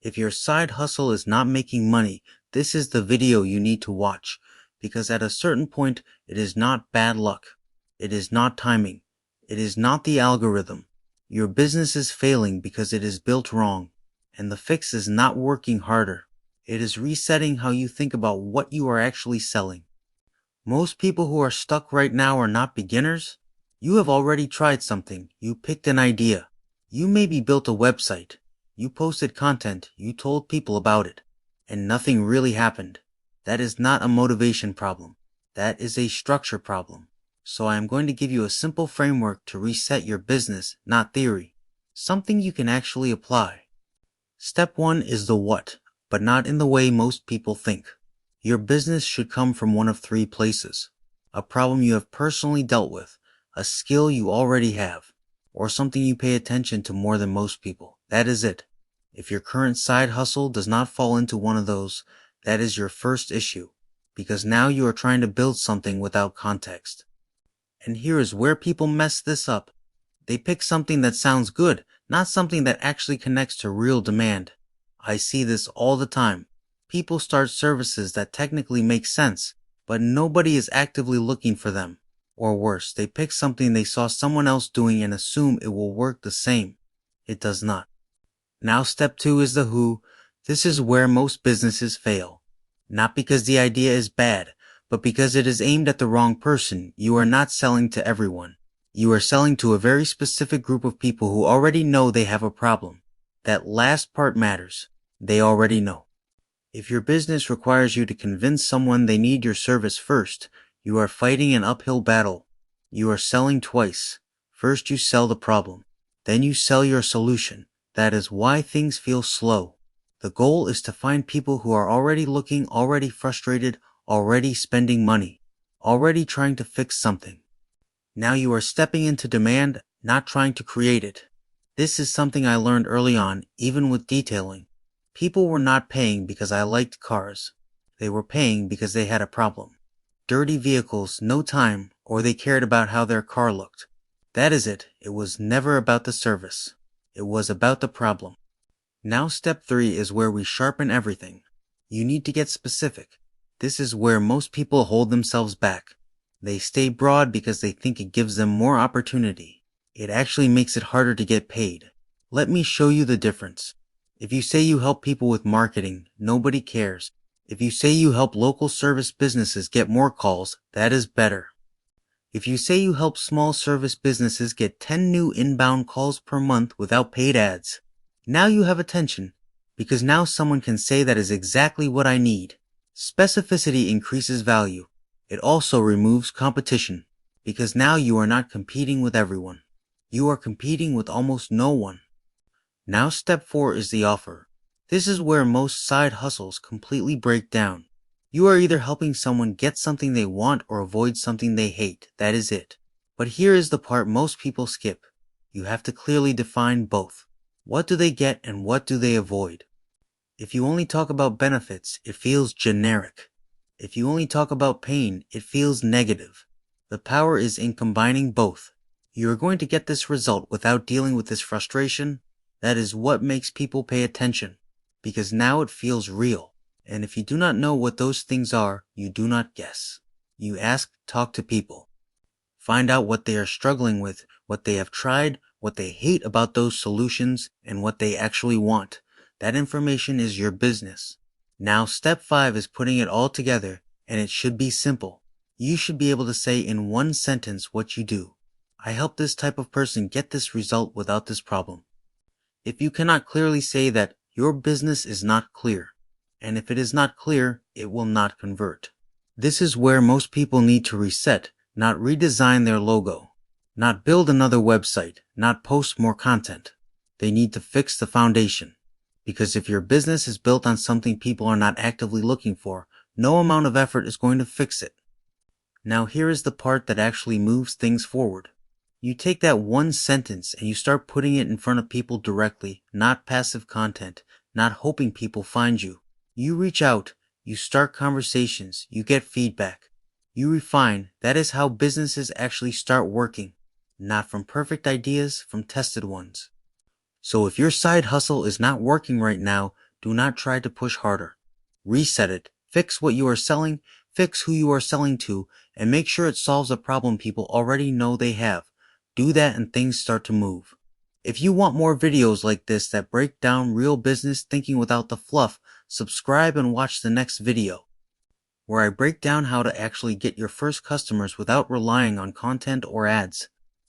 If your side hustle is not making money, this is the video you need to watch, because at a certain point, it is not bad luck. It is not timing. It is not the algorithm. Your business is failing because it is built wrong, and the fix is not working harder. It is resetting how you think about what you are actually selling. Most people who are stuck right now are not beginners. You have already tried something. You picked an idea. You maybe built a website. You posted content. You told people about it. And nothing really happened. That is not a motivation problem. That is a structure problem. So I am going to give you a simple framework to reset your business, not theory. Something you can actually apply. Step 1 is the what, but not in the way most people think. Your business should come from one of 3 places. A problem you have personally dealt with, a skill you already have, or something you pay attention to more than most people. That is it. If your current side hustle does not fall into one of those, that is your first issue, because now you are trying to build something without context. And here is where people mess this up. They pick something that sounds good, not something that actually connects to real demand. I see this all the time. People start services that technically make sense, but nobody is actively looking for them. Or worse, they pick something they saw someone else doing and assume it will work the same. It does not. Now step 2 is the who. This is where most businesses fail. Not because the idea is bad, but because it is aimed at the wrong person. You are not selling to everyone. You are selling to a very specific group of people who already know they have a problem. That last part matters. They already know. If your business requires you to convince someone they need your service first, you are fighting an uphill battle. You are selling twice. First you sell the problem. Then you sell your solution. That is why things feel slow. The goal is to find people who are already looking, already frustrated, already spending money, already trying to fix something. Now you are stepping into demand, not trying to create it. This is something I learned early on, even with detailing. People were not paying because I liked cars. They were paying because they had a problem. Dirty vehicles, no time, or they cared about how their car looked. That is it. It was never about the service. It was about the problem. Now step 3 is where we sharpen everything. You need to get specific. This is where most people hold themselves back. They stay broad because they think it gives them more opportunity. It actually makes it harder to get paid. Let me show you the difference. If you say you help people with marketing, nobody cares. If you say you help local service businesses get more calls, that is better. If you say you help small service businesses get 10 new inbound calls per month without paid ads, now you have attention, because now someone can say that is exactly what I need. Specificity increases value. It also removes competition, because now you are not competing with everyone. You are competing with almost no one. Now step 4 is the offer. This is where most side hustles completely break down. You are either helping someone get something they want or avoid something they hate. That is it. But here is the part most people skip. You have to clearly define both. What do they get and what do they avoid? If you only talk about benefits, it feels generic. If you only talk about pain, it feels negative. The power is in combining both. You are going to get this result without dealing with this frustration. That is what makes people pay attention, because now it feels real. And if you do not know what those things are, you do not guess. You ask, talk to people. Find out what they are struggling with, what they have tried, what they hate about those solutions, and what they actually want. That information is your business. Now step 5 is putting it all together, and it should be simple. You should be able to say in one sentence what you do. I help this type of person get this result without this problem. If you cannot clearly say that, your business is not clear. And if it is not clear, it will not convert. This is where most people need to reset, not redesign their logo, not build another website, not post more content. They need to fix the foundation. Because if your business is built on something people are not actively looking for, no amount of effort is going to fix it. Now here is the part that actually moves things forward. You take that one sentence and you start putting it in front of people directly, not passive content, not hoping people find you. You reach out, you start conversations, you get feedback. You refine. That is how businesses actually start working. Not from perfect ideas, from tested ones. So if your side hustle is not working right now, Do not try to push harder. Reset it. Fix what you are selling, fix who you are selling to, and make sure it solves a problem people already know they have. Do that and things start to move. If you want more videos like this that break down real business thinking without the fluff, subscribe and watch the next video, where I break down how to actually get your first customers without relying on content or ads.